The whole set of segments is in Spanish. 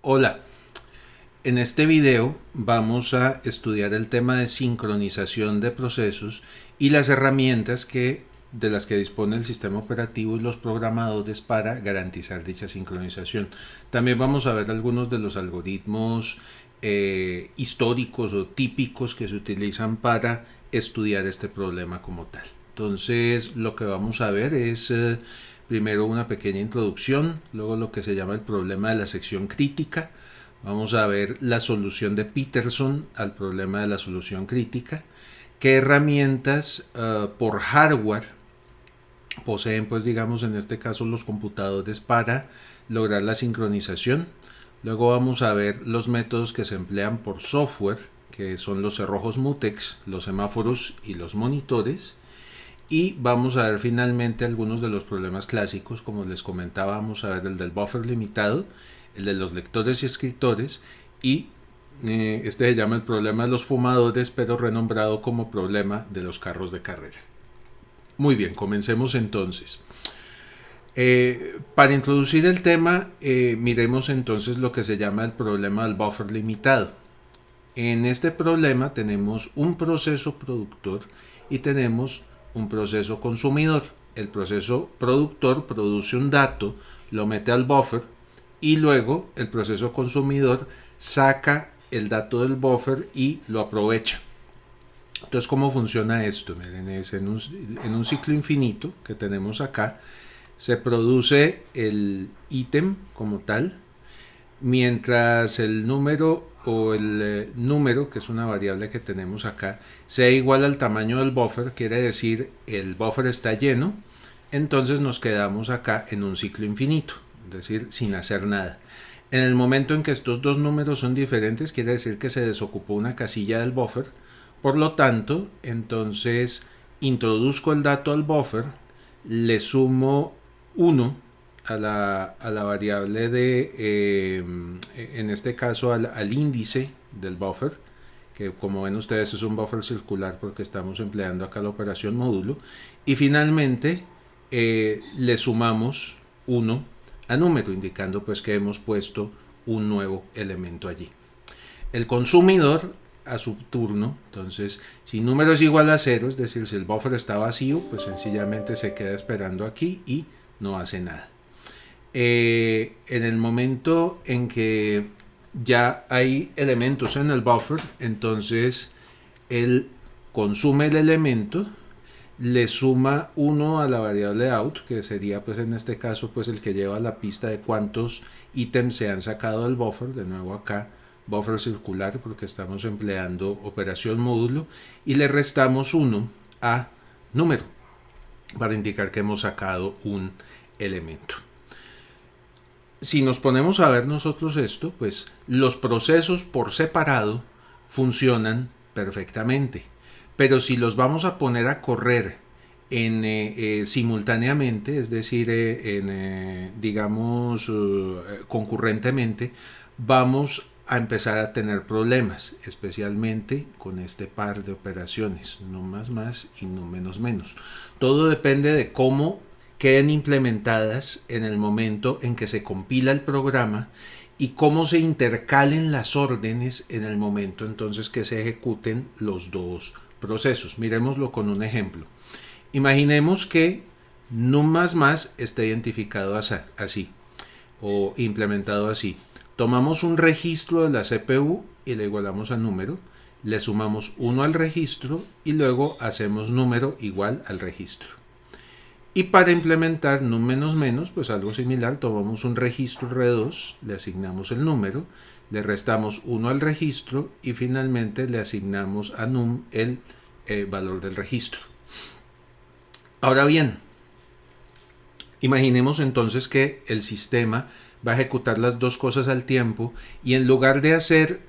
Hola, en este video vamos a estudiar el tema de sincronización de procesos y las herramientas de las que dispone el sistema operativo y los programadores para garantizar dicha sincronización. También vamos a ver algunos de los algoritmos históricos o típicos que se utilizan para estudiar este problema como tal. Entonces, lo que vamos a ver es primero una pequeña introducción, luego lo que se llama el problema de la sección crítica. Vamos a ver la solución de Peterson al problema de la solución crítica. ¿Qué herramientas por hardware poseen, pues digamos en este caso, los computadores para lograr la sincronización? Luego vamos a ver los métodos que se emplean por software, que son los cerrojos mutex, los semáforos y los monitores. Y vamos a ver finalmente algunos de los problemas clásicos, como les comentaba. Vamos a ver el del buffer limitado, el de los lectores y escritores, y este se llama el problema de los fumadores, pero renombrado como problema de los carros de carrera. Muy bien, comencemos entonces. Para introducir el tema, miremos entonces lo que se llama el problema del buffer limitado. En este problema tenemos un proceso productor y tenemos un proceso consumidor. El proceso productor produce un dato, lo mete al buffer y luego el proceso consumidor saca el dato del buffer y lo aprovecha. Entonces, ¿cómo funciona esto? Miren, es en un ciclo infinito que tenemos acá, se produce el ítem como tal, mientras el número o el número, que es una variable que tenemos acá, sea igual al tamaño del buffer, quiere decir el buffer está lleno, entonces nos quedamos acá en un ciclo infinito, es decir, sin hacer nada. En el momento en que estos dos números son diferentes, quiere decir que se desocupó una casilla del buffer, por lo tanto, entonces introduzco el dato al buffer, le sumo 1 a la variable de, en este caso al índice del buffer, que como ven ustedes es un buffer circular porque estamos empleando acá la operación módulo, y finalmente le sumamos 1 a número, indicando pues que hemos puesto un nuevo elemento allí. El consumidor a su turno, entonces si número es igual a 0, es decir, si el buffer está vacío, pues sencillamente se queda esperando aquí y no hace nada. En el momento en que ya hay elementos en el buffer, entonces él consume el elemento, le suma 1 a la variable out, que sería pues en este caso pues el que lleva la pista de cuántos ítems se han sacado del buffer. De nuevo acá buffer circular porque estamos empleando operación módulo, y le restamos 1 a número para indicar que hemos sacado un elemento. Si nos ponemos a ver nosotros esto, pues los procesos por separado funcionan perfectamente, pero si los vamos a poner a correr simultáneamente, es decir, digamos concurrentemente, vamos a empezar a tener problemas, especialmente con este par de operaciones, no más y no menos. Todo depende de cómo queden implementadas en el momento en que se compila el programa y cómo se intercalen las órdenes en el momento entonces que se ejecuten los dos procesos. Miremoslo con un ejemplo. Imaginemos que num está identificado así o implementado así. Tomamos un registro de la CPU y le igualamos a número, le sumamos 1 al registro y luego hacemos número igual al registro. Y para implementar num pues algo similar, tomamos un registro R2, le asignamos el número, le restamos 1 al registro y finalmente le asignamos a num el valor del registro. Ahora bien, imaginemos entonces que el sistema va a ejecutar las dos cosas al tiempo y en lugar de hacer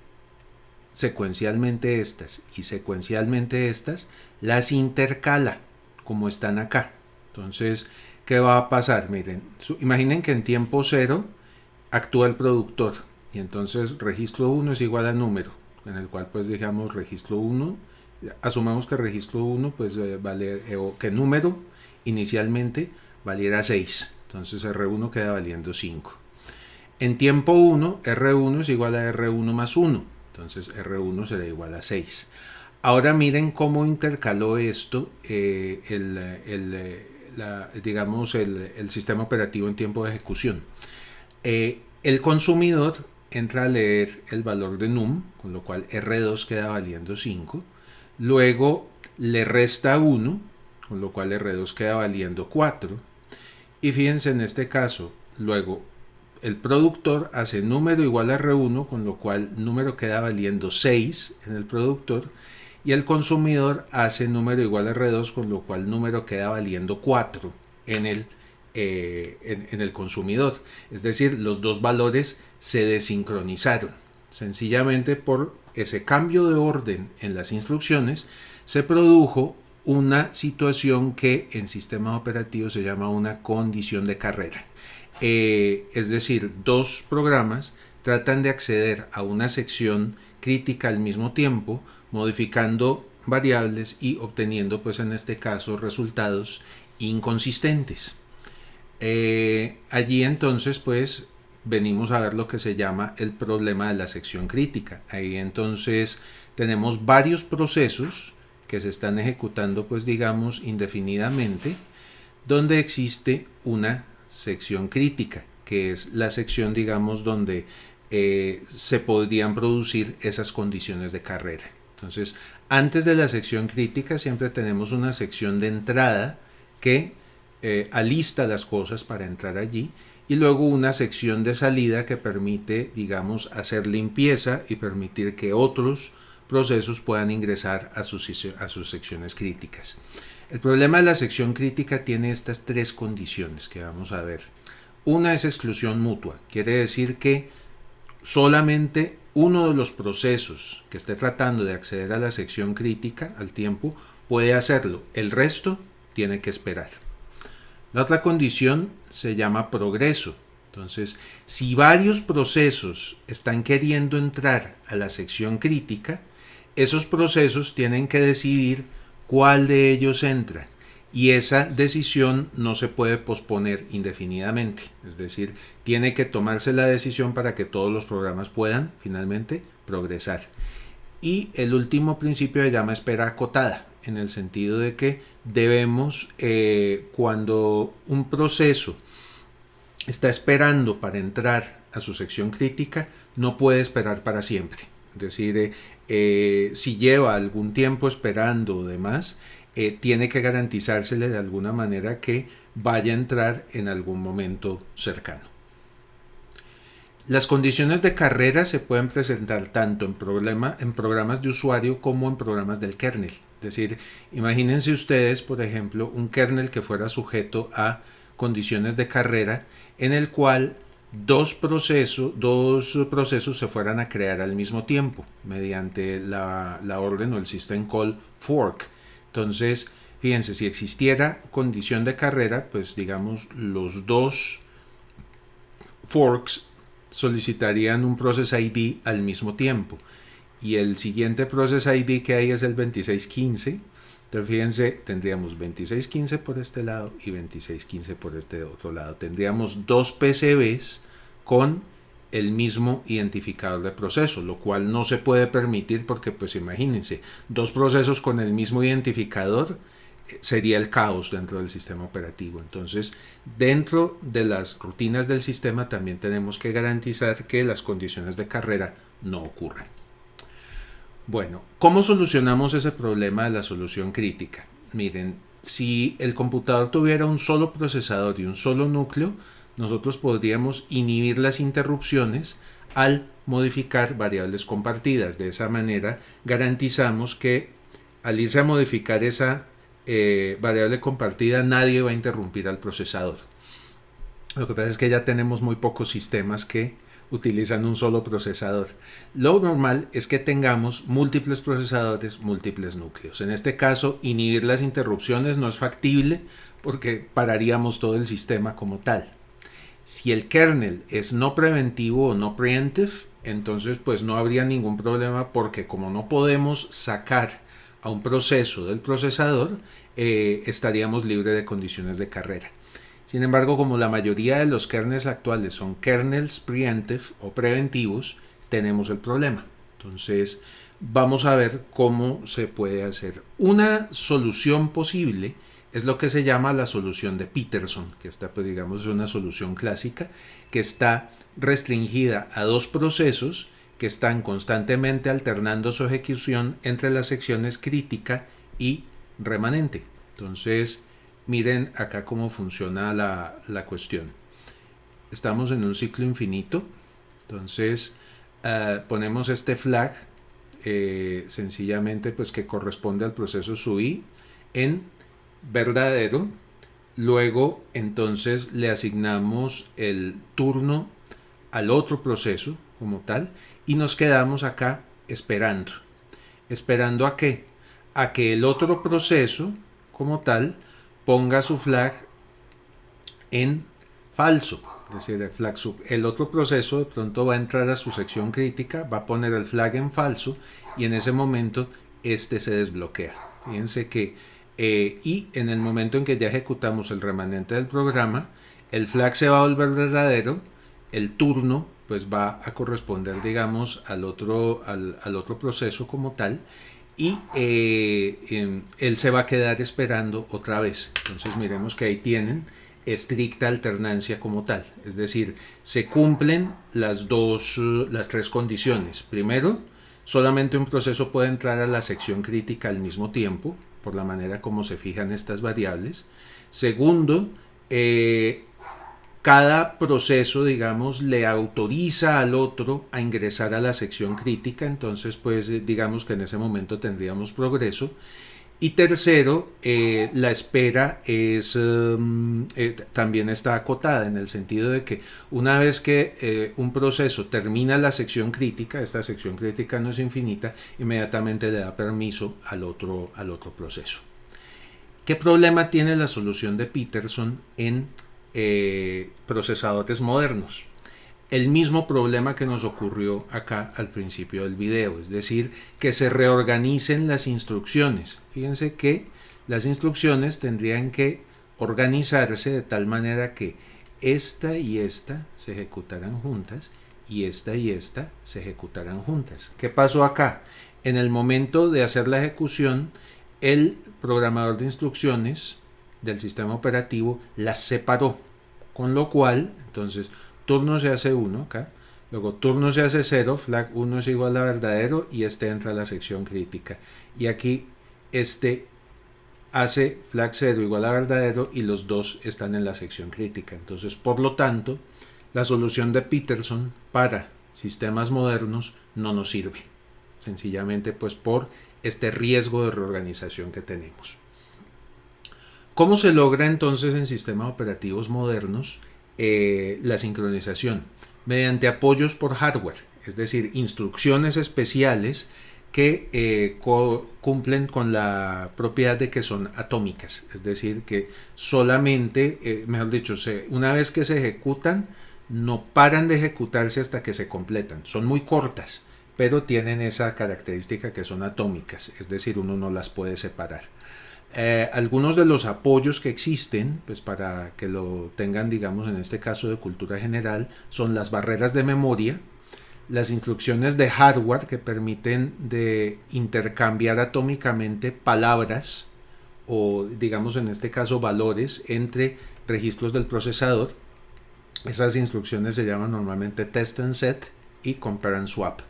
secuencialmente estas y secuencialmente estas, las intercala como están acá. Entonces, ¿qué va a pasar? Miren, imaginen que en tiempo 0 actúa el productor y entonces registro 1 es igual a número, en el cual pues digamos registro 1, asumamos que registro 1 pues vale, o que número inicialmente valiera 6, entonces R1 queda valiendo 5. En tiempo 1, R1 es igual a R1 más 1. Entonces R1 será igual a 6. Ahora miren cómo intercaló esto digamos el sistema operativo en tiempo de ejecución. El consumidor entra a leer el valor de num, con lo cual R2 queda valiendo 5. Luego le resta 1, con lo cual R2 queda valiendo 4. Y fíjense en este caso, luego el productor hace número igual a R1, con lo cual número queda valiendo 6 en el productor, y el consumidor hace número igual a R2, con lo cual número queda valiendo 4 en el consumidor. Es decir, los dos valores se desincronizaron. Sencillamente por ese cambio de orden en las instrucciones se produjo una situación que en sistemas operativos se llama una condición de carrera. Es decir, dos programas tratan de acceder a una sección crítica al mismo tiempo, modificando variables y obteniendo, pues en este caso, resultados inconsistentes. Allí entonces, pues venimos a ver lo que se llama el problema de la sección crítica. Ahí entonces tenemos varios procesos que se están ejecutando, pues digamos, indefinidamente, donde existe una sección crítica, que es la sección, digamos, donde se podrían producir esas condiciones de carrera. Entonces, antes de la sección crítica siempre tenemos una sección de entrada que alista las cosas para entrar allí, y luego una sección de salida que permite, digamos, hacer limpieza y permitir que otros procesos puedan ingresar a sus secciones críticas. El problema de la sección crítica tiene estas tres condiciones que vamos a ver. Una es exclusión mutua, quiere decir que solamente uno de los procesos que esté tratando de acceder a la sección crítica al tiempo puede hacerlo, el resto tiene que esperar. La otra condición se llama progreso. Entonces, si varios procesos están queriendo entrar a la sección crítica, esos procesos tienen que decidir cuál de ellos entra, y esa decisión no se puede posponer indefinidamente. Es decir, tiene que tomarse la decisión para que todos los programas puedan finalmente progresar. Y el último principio se llama espera acotada, en el sentido de que debemos, cuando un proceso está esperando para entrar a su sección crítica, no puede esperar para siempre. Es decir, si lleva algún tiempo esperando o demás, tiene que garantizársele de alguna manera que vaya a entrar en algún momento cercano. Las condiciones de carrera se pueden presentar tanto en programas de usuario como en programas del kernel. Es decir, imagínense ustedes, por ejemplo, un kernel que fuera sujeto a condiciones de carrera en el cual dos procesos se fueran a crear al mismo tiempo mediante la orden o el system call fork. Entonces, fíjense, si existiera condición de carrera, pues digamos los dos forks solicitarían un process ID al mismo tiempo, y el siguiente process ID que hay es el 2615. Entonces fíjense, tendríamos 2615 por este lado y 2615 por este otro lado. Tendríamos dos PCBs con el mismo identificador de proceso, lo cual no se puede permitir porque, pues imagínense, dos procesos con el mismo identificador sería el caos dentro del sistema operativo. Entonces, dentro de las rutinas del sistema también tenemos que garantizar que las condiciones de carrera no ocurran. Bueno, ¿cómo solucionamos ese problema de la solución crítica? Miren, si el computador tuviera un solo procesador y un solo núcleo, nosotros podríamos inhibir las interrupciones al modificar variables compartidas. De esa manera garantizamos que al irse a modificar esa variable compartida, nadie va a interrumpir al procesador. Lo que pasa es que ya tenemos muy pocos sistemas que utilizan un solo procesador. Lo normal es que tengamos múltiples procesadores, múltiples núcleos. En este caso, inhibir las interrupciones no es factible porque pararíamos todo el sistema como tal. Si el kernel es no preventivo o no preemptive, entonces pues no habría ningún problema, porque como no podemos sacar a un proceso del procesador, estaríamos libres de condiciones de carrera. Sin embargo, como la mayoría de los kernels actuales son kernels preemptive o preventivos, tenemos el problema. Entonces, vamos a ver cómo se puede hacer. Una solución posible es lo que se llama la solución de Peterson, que está, pues digamos, es una solución clásica que está restringida a dos procesos que están constantemente alternando su ejecución entre las secciones crítica y remanente. Entonces, miren acá cómo funciona la cuestión. Estamos en un ciclo infinito. Entonces, ponemos este flag sencillamente pues que corresponde al proceso SUI en verdadero. Luego entonces le asignamos el turno al otro proceso como tal y nos quedamos acá esperando. ¿Esperando a qué? A que el otro proceso como tal ponga su flag en falso. Es decir, el otro proceso de pronto va a entrar a su sección crítica, va a poner el flag en falso y en ese momento este se desbloquea. Fíjense que y en el momento en que ya ejecutamos el remanente del programa, el flag se va a volver verdadero, el turno pues va a corresponder digamos al otro proceso como tal y él se va a quedar esperando otra vez. Entonces miremos que ahí tienen estricta alternancia como tal, es decir, se cumplen las tres condiciones. Primero, solamente un proceso puede entrar a la sección crítica al mismo tiempo, por la manera como se fijan estas variables. Segundo, cada proceso, digamos, le autoriza al otro a ingresar a la sección crítica, entonces pues digamos que en ese momento tendríamos progreso. Y tercero, la espera es también está acotada en el sentido de que una vez que un proceso termina la sección crítica, esta sección crítica no es infinita, inmediatamente le da permiso al otro proceso. ¿Qué problema tiene la solución de Peterson en procesadores modernos? El mismo problema que nos ocurrió acá al principio del video, es decir, que se reorganicen las instrucciones. Fíjense que las instrucciones tendrían que organizarse de tal manera que esta y esta se ejecutaran juntas y esta se ejecutaran juntas. ¿Qué pasó acá? En el momento de hacer la ejecución, el programador de instrucciones del sistema operativo las separó, con lo cual, entonces, turno se hace 1 acá, luego turno se hace 0, flag 1 es igual a verdadero y este entra a la sección crítica. Y aquí este hace flag 0 igual a verdadero y los dos están en la sección crítica. Entonces, por lo tanto, la solución de Peterson para sistemas modernos no nos sirve. Sencillamente pues por este riesgo de reorganización que tenemos. ¿Cómo se logra entonces en sistemas operativos modernos la sincronización? Mediante apoyos por hardware, es decir, instrucciones especiales que cumplen con la propiedad de que son atómicas, es decir, que solamente, mejor dicho, una vez que se ejecutan, no paran de ejecutarse hasta que se completan. Son muy cortas, pero tienen esa característica que son atómicas, es decir, uno no las puede separar. Algunos de los apoyos que existen, pues para que lo tengan, digamos, en este caso de cultura general, son las barreras de memoria, las instrucciones de hardware que permiten de intercambiar atómicamente palabras o, digamos, en este caso valores entre registros del procesador. Esas instrucciones se llaman normalmente test and set y compare and swap.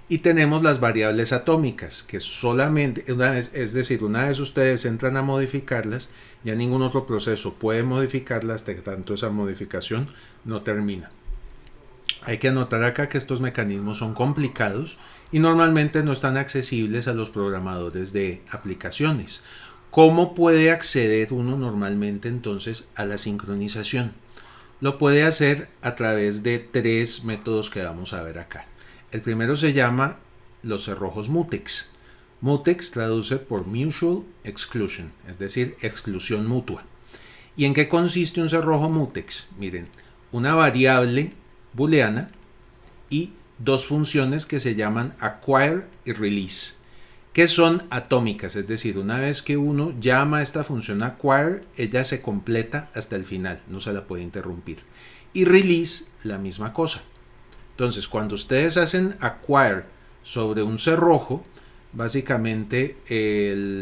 Y tenemos las variables atómicas, que solamente, es decir, una vez ustedes entran a modificarlas, ya ningún otro proceso puede modificarlas hasta que tanto esa modificación no termina. Hay que anotar acá que estos mecanismos son complicados y normalmente no están accesibles a los programadores de aplicaciones. ¿Cómo puede acceder uno normalmente entonces a la sincronización? Lo puede hacer a través de tres métodos que vamos a ver acá. El primero se llama los cerrojos mutex. Mutex traduce por Mutual Exclusion, es decir, exclusión mutua. ¿Y en qué consiste un cerrojo mutex? Miren, una variable booleana y dos funciones que se llaman acquire y release, que son atómicas, es decir, una vez que uno llama a esta función acquire, ella se completa hasta el final, no se la puede interrumpir. Y release, la misma cosa. Entonces, cuando ustedes hacen acquire sobre un cerrojo, básicamente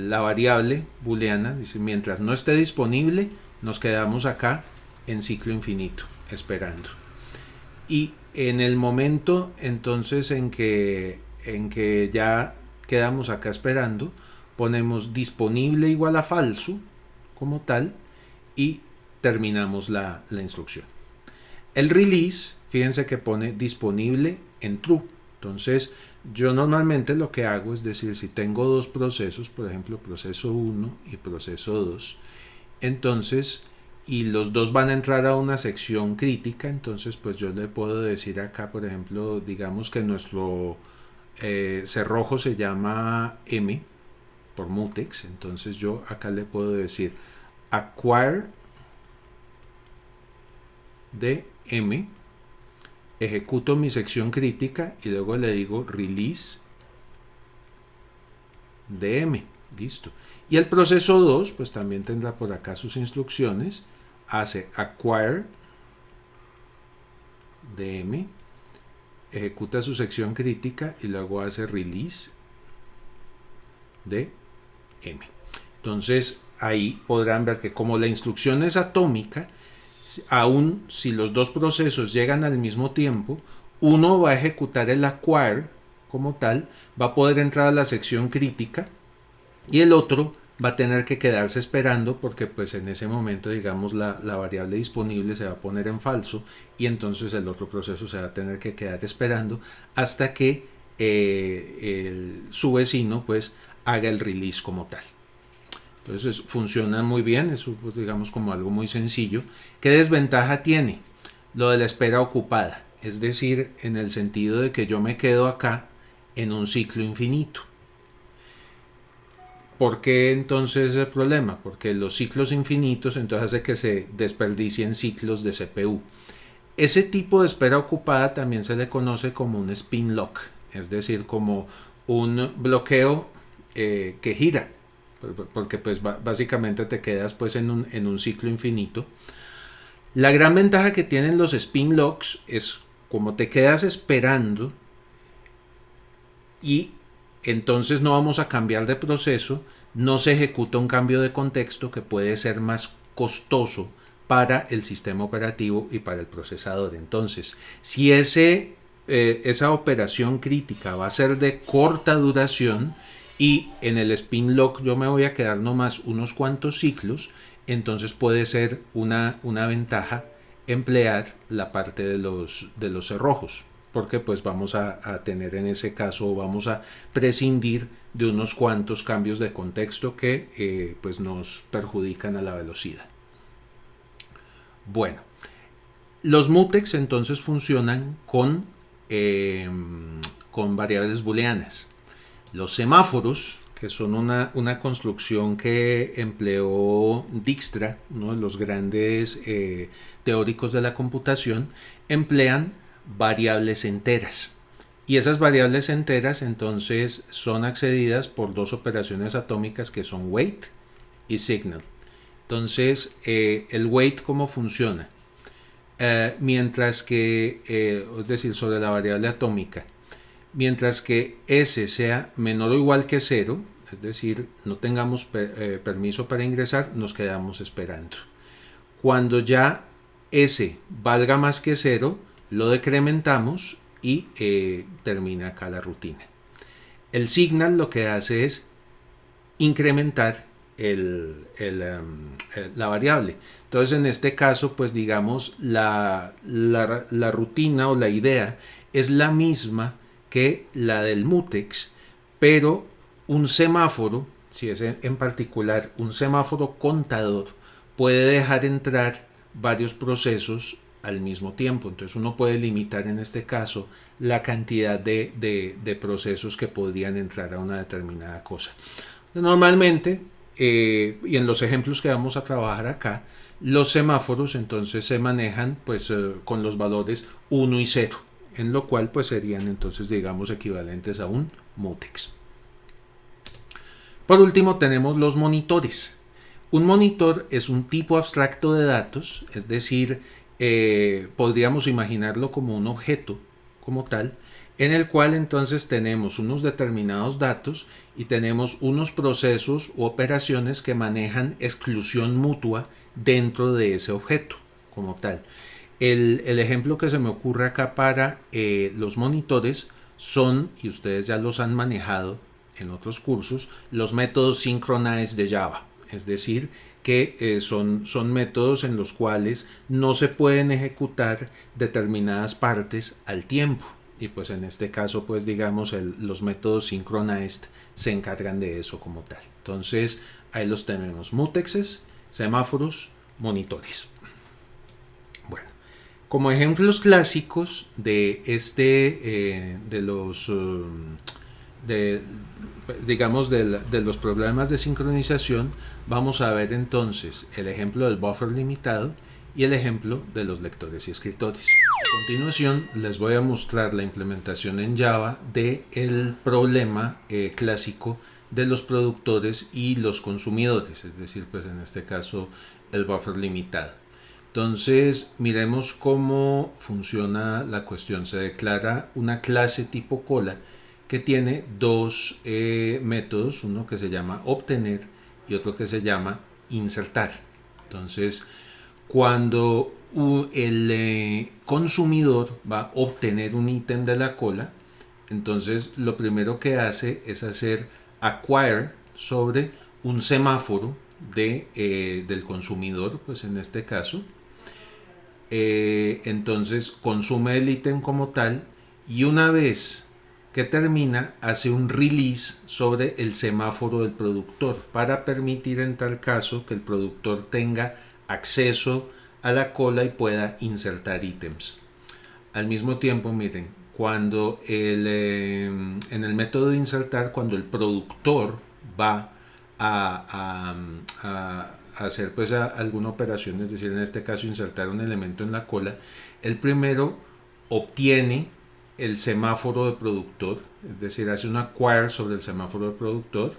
la variable booleana dice, mientras no esté disponible, nos quedamos acá en ciclo infinito, esperando. Y en el momento entonces en que ya quedamos acá esperando, ponemos disponible igual a falso como tal y terminamos la instrucción. El release, fíjense que pone disponible en true. Entonces yo normalmente lo que hago es decir, si tengo dos procesos, por ejemplo proceso 1 y proceso 2, entonces y los dos van a entrar a una sección crítica, entonces pues yo le puedo decir acá, por ejemplo, digamos que nuestro cerrojo se llama M por mutex, entonces yo acá le puedo decir acquire de M, ejecuto mi sección crítica y luego le digo release de M, listo. Y el proceso 2 pues también tendrá por acá sus instrucciones, hace acquire de M, ejecuta su sección crítica y luego hace release de M. Entonces ahí podrán ver que como la instrucción es atómica, aún si los dos procesos llegan al mismo tiempo, uno va a ejecutar el acquire como tal, va a poder entrar a la sección crítica y el otro va a tener que quedarse esperando porque pues en ese momento digamos la variable disponible se va a poner en falso y entonces el otro proceso se va a tener que quedar esperando hasta que su vecino pues haga el release como tal. Entonces funciona muy bien, eso pues, digamos como algo muy sencillo. ¿Qué desventaja tiene? Lo de la espera ocupada, es decir, en el sentido de que yo me quedo acá en un ciclo infinito. ¿Por qué entonces el problema? Porque los ciclos infinitos entonces hace que se desperdicien ciclos de CPU. Ese tipo de espera ocupada también se le conoce como un spin lock, es decir, como un bloqueo que gira, porque pues básicamente te quedas pues en un ciclo infinito. La gran ventaja que tienen los spin locks es como te quedas esperando y entonces no vamos a cambiar de proceso, no se ejecuta un cambio de contexto que puede ser más costoso para el sistema operativo y para el procesador. Entonces, si esa operación crítica va a ser de corta duración y en el spin lock yo me voy a quedar nomás unos cuantos ciclos, entonces puede ser una ventaja emplear la parte de los cerrojos, porque pues vamos a tener en ese caso, vamos a prescindir de unos cuantos cambios de contexto que pues nos perjudican a la velocidad. Bueno, los mutex entonces funcionan con variables booleanas. Los semáforos, que son una construcción que empleó Dijkstra, uno de los grandes teóricos de la computación, emplean variables enteras. Y esas variables enteras entonces son accedidas por dos operaciones atómicas que son wait y signal. Entonces, el wait, ¿cómo funciona? Mientras que, es decir, sobre la variable atómica, mientras que S sea menor o igual que 0, es decir, no tengamos permiso para ingresar, nos quedamos esperando. Cuando ya S valga más que 0, lo decrementamos y termina acá la rutina. El signal lo que hace es incrementar la variable. Entonces en este caso pues digamos la rutina o la idea es la misma que la del mutex, pero un semáforo, si es en particular un semáforo contador, puede dejar entrar varios procesos al mismo tiempo. Entonces uno puede limitar en este caso la cantidad de procesos que podrían entrar a una determinada cosa. Normalmente, y en los ejemplos que vamos a trabajar acá, los semáforos entonces se manejan pues con los valores 1 y 0, en lo cual pues serían entonces digamos equivalentes a un mutex. Por último tenemos los monitores. Un monitor es un tipo abstracto de datos, es decir, podríamos imaginarlo como un objeto como tal, en el cual entonces tenemos unos determinados datos y tenemos unos procesos u operaciones que manejan exclusión mutua dentro de ese objeto como tal. El ejemplo que se me ocurre acá para los monitores son, y ustedes ya los han manejado en otros cursos, los métodos synchronize de Java. Es decir, que son métodos en los cuales no se pueden ejecutar determinadas partes al tiempo. Y pues en este caso, pues digamos, los métodos synchronized se encargan de eso como tal. Entonces, ahí los tenemos: mutexes, semáforos, monitores. Bueno, como ejemplos clásicos de de los de, digamos de los problemas de sincronización, vamos a ver entonces el ejemplo del buffer limitado y el ejemplo de los lectores y escritores. A continuación les voy a mostrar la implementación en Java del problema clásico de los productores y los consumidores, es decir, pues en este caso el buffer limitado. Entonces miremos cómo funciona la cuestión. Se declara una clase tipo cola que tiene dos métodos, uno que se llama obtener y otro que se llama insertar. Entonces, cuando el consumidor va a obtener un ítem de la cola, entonces lo primero que hace es hacer acquire sobre un semáforo del consumidor, pues en este caso. Entonces consume el ítem como tal y una vez que termina hace un release sobre el semáforo del productor para permitir en tal caso que el productor tenga acceso a la cola y pueda insertar ítems. Al mismo tiempo, miren, cuando en el método de insertar, cuando el productor va a hacer pues alguna operación, es decir, en este caso insertar un elemento en la cola, el primero obtiene el semáforo de productor, es decir, hace un acquire sobre el semáforo de productor,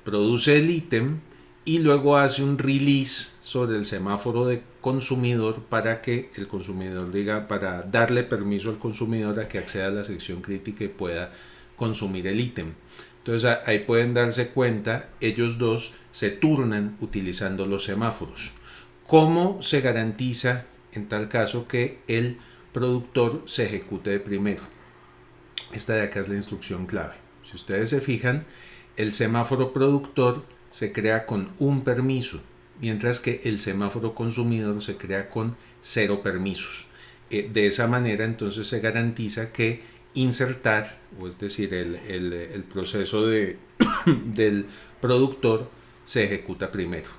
produce el ítem y luego hace un release sobre el semáforo de consumidor para que el consumidor diga, para darle permiso al consumidor a que acceda a la sección crítica y pueda consumir el ítem. Entonces ahí pueden darse cuenta, ellos dos se turnan utilizando los semáforos. ¿Cómo se garantiza en tal caso que el productor se ejecute de primero? Esta de acá es la instrucción clave. Si ustedes se fijan, el semáforo productor se crea con un permiso, mientras que el semáforo consumidor se crea con 0 permisos. De esa manera entonces se garantiza que insertar, o es decir, el proceso del productor se ejecuta primero.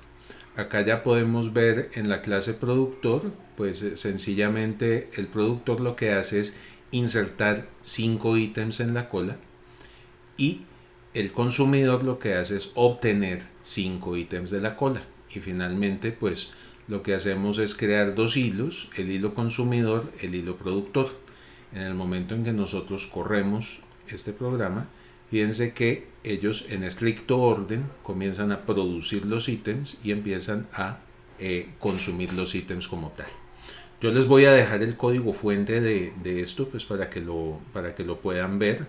Acá ya podemos ver en la clase productor, pues sencillamente el productor lo que hace es insertar 5 ítems en la cola y el consumidor lo que hace es obtener 5 ítems de la cola. Y finalmente, pues lo que hacemos es crear dos hilos, el hilo consumidor, el hilo productor. En el momento en que nosotros corremos este programa, fíjense que ellos en estricto orden comienzan a producir los ítems y empiezan a consumir los ítems como tal. Yo les voy a dejar el código fuente de esto pues para que lo puedan ver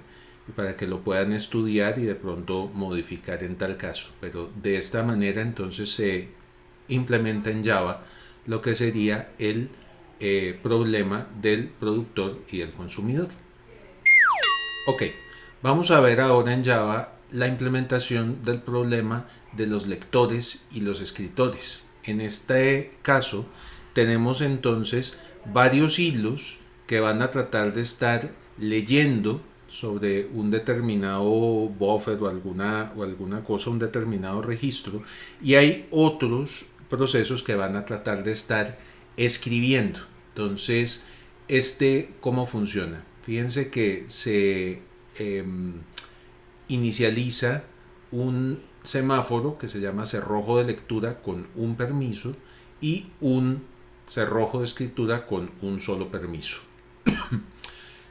y para que lo puedan estudiar y de pronto modificar en tal caso. Pero de esta manera entonces se implementa en Java lo que sería el problema del productor y del consumidor. Ok, vamos a ver ahora en Java la implementación del problema de los lectores y los escritores. En este caso tenemos entonces varios hilos que van a tratar de estar leyendo sobre un determinado buffer o alguna cosa, un determinado registro, y hay otros procesos que van a tratar de estar escribiendo. Entonces, ¿cómo funciona? Fíjense que se inicializa un semáforo que se llama cerrojo de lectura con un permiso y un cerrojo de escritura con un solo permiso.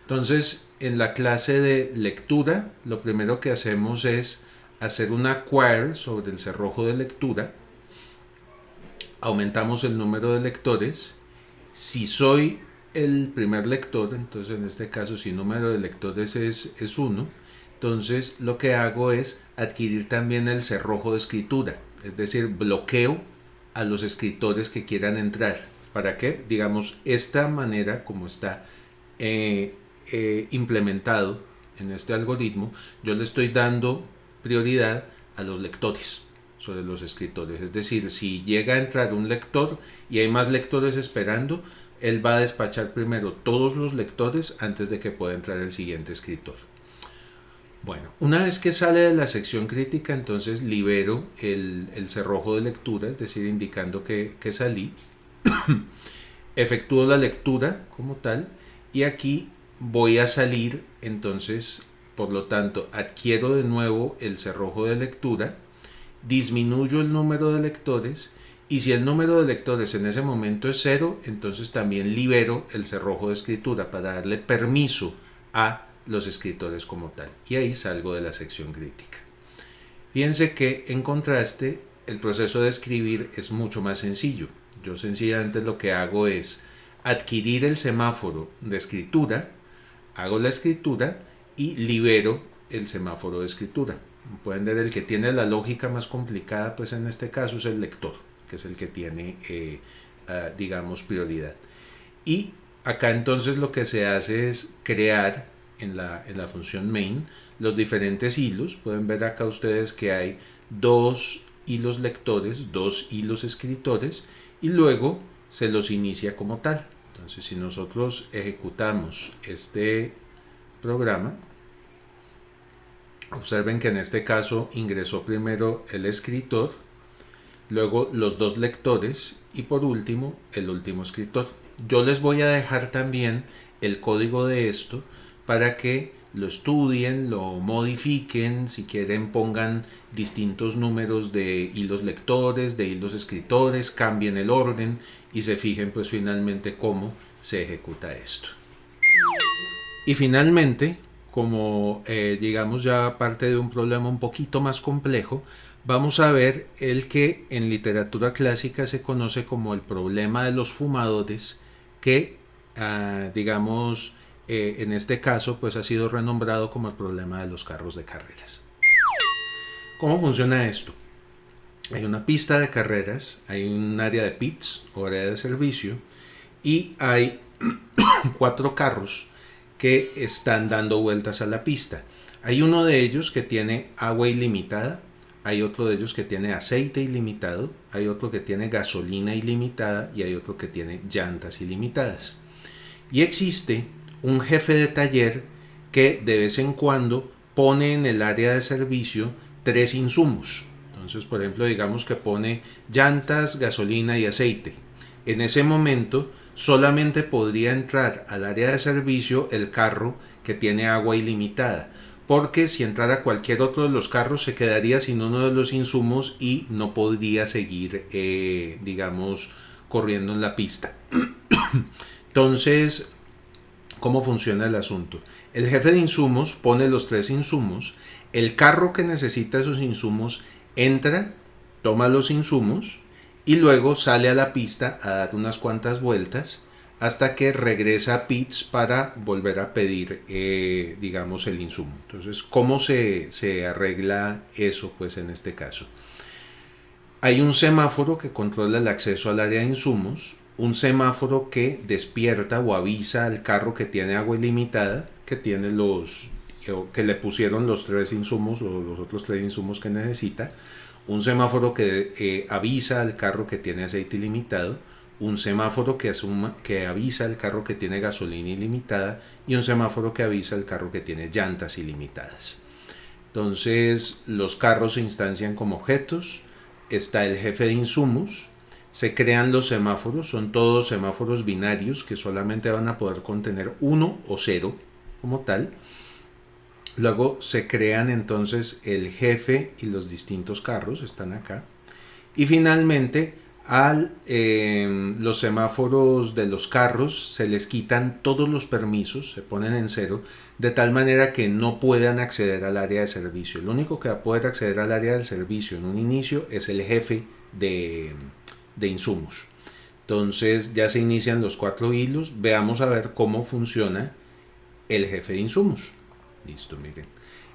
Entonces, en la clase de lectura, lo primero que hacemos es hacer un acquire sobre el cerrojo de lectura, aumentamos el número de lectores. Si soy el primer lector, entonces en este caso si el número de lectores es 1, entonces lo que hago es adquirir también el cerrojo de escritura, es decir, bloqueo a los escritores que quieran entrar. ¿Para qué? Digamos, esta manera como está implementado en este algoritmo, yo le estoy dando prioridad a los lectores sobre los escritores. Es decir, si llega a entrar un lector y hay más lectores esperando, él va a despachar primero todos los lectores antes de que pueda entrar el siguiente escritor. Bueno, una vez que sale de la sección crítica, entonces libero el cerrojo de lectura, es decir, indicando que salí. Efectúo la lectura como tal y aquí voy a salir, entonces, por lo tanto, adquiero de nuevo el cerrojo de lectura, disminuyo el número de lectores y si el número de lectores en ese momento es 0, entonces también libero el cerrojo de escritura para darle permiso a los escritores como tal. Y ahí salgo de la sección crítica. Fíjense que en contraste el proceso de escribir es mucho más sencillo. Yo sencillamente lo que hago es adquirir el semáforo de escritura, hago la escritura y libero el semáforo de escritura. Pueden ver, el que tiene la lógica más complicada, pues en este caso es el lector, que es el que tiene, digamos, prioridad. Y acá entonces lo que se hace es crear en la función main los diferentes hilos. Pueden ver acá ustedes que hay 2 hilos lectores, 2 hilos escritores y luego se los inicia como tal. Entonces si nosotros ejecutamos este programa, observen que en este caso ingresó primero el escritor, luego los 2 lectores y por último el último escritor. Yo les voy a dejar también el código de esto para que lo estudien, lo modifiquen, si quieren pongan distintos números de hilos lectores, de hilos escritores, cambien el orden y se fijen pues finalmente cómo se ejecuta esto. Y finalmente, como digamos ya parte de un problema un poquito más complejo, vamos a ver el que en literatura clásica se conoce como el problema de los fumadores, que digamos en este caso pues ha sido renombrado como el problema de los carros de carreras. ¿Cómo funciona esto? Hay una pista de carreras, hay un área de pits o área de servicio y hay 4 carros que están dando vueltas a la pista. Hay uno de ellos que tiene agua ilimitada, hay otro de ellos que tiene aceite ilimitado, hay otro que tiene gasolina ilimitada y hay otro que tiene llantas ilimitadas. Y existe un jefe de taller que de vez en cuando pone en el área de servicio 3 insumos. Entonces, por ejemplo, digamos que pone llantas, gasolina y aceite. En ese momento solamente podría entrar al área de servicio el carro que tiene agua ilimitada, porque si entrara cualquier otro de los carros se quedaría sin uno de los insumos y no podría seguir, digamos, corriendo en la pista. Entonces, ¿cómo funciona el asunto? El jefe de insumos pone los 3 insumos, el carro que necesita esos insumos entra, toma los insumos y luego sale a la pista a dar unas cuantas vueltas hasta que regresa a pits para volver a pedir, digamos, el insumo. Entonces, ¿cómo se arregla eso? Pues en este caso hay un semáforo que controla el acceso al área de insumos, un semáforo que despierta o avisa al carro que tiene agua ilimitada, que tiene que le pusieron los 3 insumos o los otros 3 insumos que necesita, un semáforo que avisa al carro que tiene aceite ilimitado, un semáforo que avisa al carro que tiene gasolina ilimitada y un semáforo que avisa al carro que tiene llantas ilimitadas. Entonces los carros se instancian como objetos, está el jefe de insumos, se crean los semáforos, son todos semáforos binarios que solamente van a poder contener 1 o 0 como tal. Luego se crean entonces el jefe y los distintos carros, están acá. Y finalmente Los semáforos de los carros se les quitan todos los permisos, se ponen en cero, de tal manera que no puedan acceder al área de servicio. Lo único que va a poder acceder al área del servicio en un inicio es el jefe de insumos. Entonces ya se inician los 4 hilos. Veamos a ver cómo funciona el jefe de insumos. Listo, miren.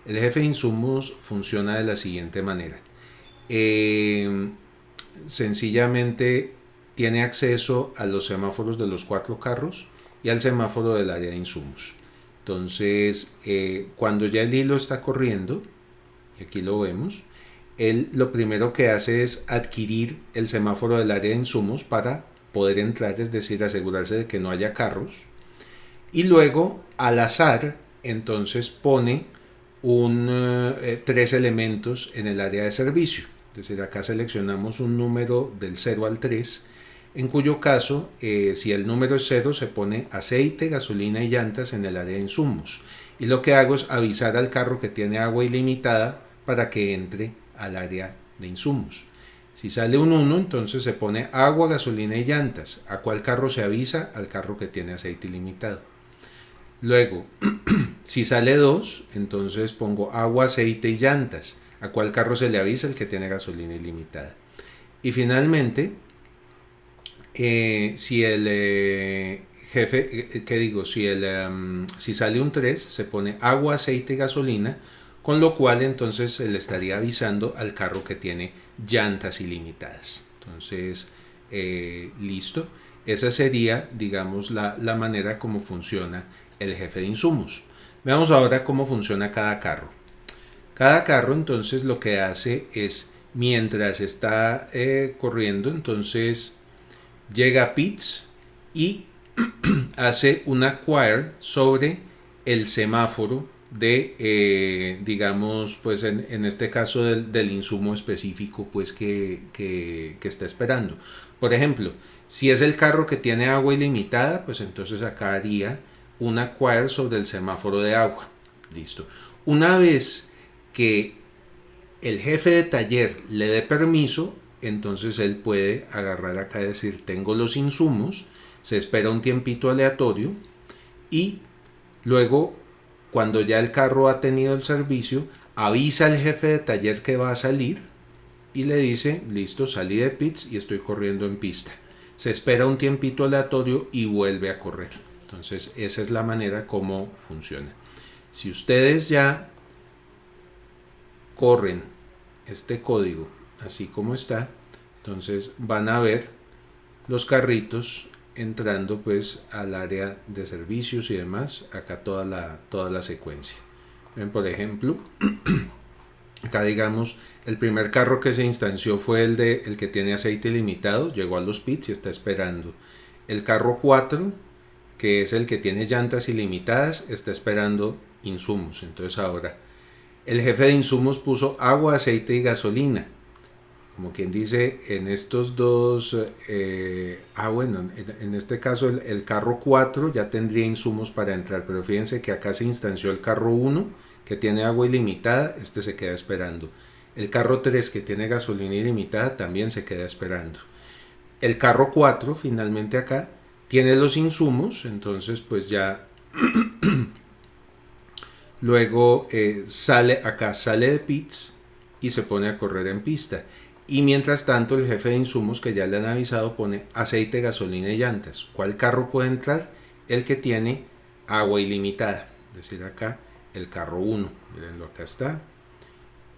El jefe de insumos funciona de la siguiente manera. Sencillamente tiene acceso a los semáforos de los 4 carros y al semáforo del área de insumos. Entonces, cuando ya el hilo está corriendo, y aquí lo vemos, él lo primero que hace es adquirir el semáforo del área de insumos para poder entrar, es decir, asegurarse de que no haya carros. Y luego, al azar, entonces pone 3 elementos en el área de servicio. Es decir, acá seleccionamos un número del 0 al 3, en cuyo caso, si el número es 0, se pone aceite, gasolina y llantas en el área de insumos. Y lo que hago es avisar al carro que tiene agua ilimitada para que entre al área de insumos. Si sale un 1, entonces se pone agua, gasolina y llantas. ¿A cuál carro se avisa? Al carro que tiene aceite ilimitado. Luego, si sale 2, entonces pongo agua, aceite y llantas. ¿A cuál carro se le avisa? El que tiene gasolina ilimitada. Y finalmente, si el si sale un 3, se pone agua, aceite y gasolina, con lo cual entonces se le estaría avisando al carro que tiene llantas ilimitadas. Entonces, listo. Esa sería, digamos, la manera como funciona el jefe de insumos. Veamos ahora cómo funciona cada carro. Cada carro entonces lo que hace es, mientras está corriendo, entonces llega a pits y hace un acquire sobre el semáforo de, digamos, pues en este caso del insumo específico pues que está esperando. Por ejemplo, si es el carro que tiene agua ilimitada, pues entonces acá haría un acquire sobre el semáforo de agua. Listo. Una vez que el jefe de taller le dé permiso, entonces él puede agarrar acá y decir, tengo los insumos, se espera un tiempito aleatorio y luego, cuando ya el carro ha tenido el servicio, avisa al jefe de taller que va a salir y le dice, listo, salí de pits y estoy corriendo en pista. Se espera un tiempito aleatorio y vuelve a correr. Entonces esa es la manera como funciona. Si ustedes ya corren este código así como está, entonces van a ver los carritos entrando pues al área de servicios y demás, acá toda la secuencia. Ven, por ejemplo, acá digamos el primer carro que se instanció fue el que tiene aceite ilimitado, llegó a los pits y está esperando. El carro 4, que es el que tiene llantas ilimitadas, está esperando insumos. Entonces ahora el jefe de insumos puso agua, aceite y gasolina. Como quien dice, en estos dos, bueno, en este caso el carro 4 ya tendría insumos para entrar, pero fíjense que acá se instanció el carro 1, que tiene agua ilimitada, este se queda esperando. El carro 3, que tiene gasolina ilimitada, también se queda esperando. El carro 4, finalmente acá, tiene los insumos, entonces pues ya luego sale de pits y se pone a correr en pista. Y mientras tanto el jefe de insumos, que ya le han avisado, pone aceite, gasolina y llantas. ¿Cuál carro puede entrar? El que tiene agua ilimitada, es decir acá el carro 1, mirenlo, acá está.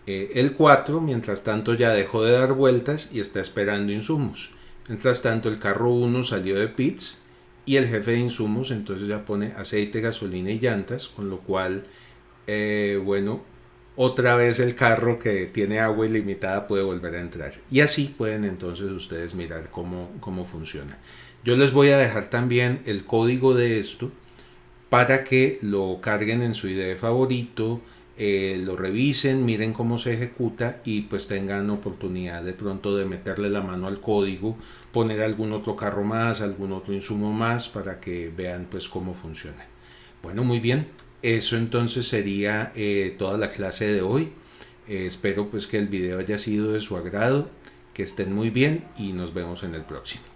El 4 mientras tanto ya dejó de dar vueltas y está esperando insumos. Mientras tanto el carro 1 salió de pits y el jefe de insumos entonces ya pone aceite, gasolina y llantas, con lo cual bueno, otra vez el carro que tiene agua ilimitada puede volver a entrar. Y así pueden entonces ustedes mirar cómo funciona. Yo les voy a dejar también el código de esto para que lo carguen en su IDE favorito, lo revisen, miren cómo se ejecuta y pues tengan oportunidad de pronto de meterle la mano al código, poner algún otro carro más, algún otro insumo más para que vean pues cómo funciona. Bueno, muy bien. Eso entonces sería toda la clase de hoy. Espero pues que el video haya sido de su agrado Que estén muy bien y nos vemos en el próximo.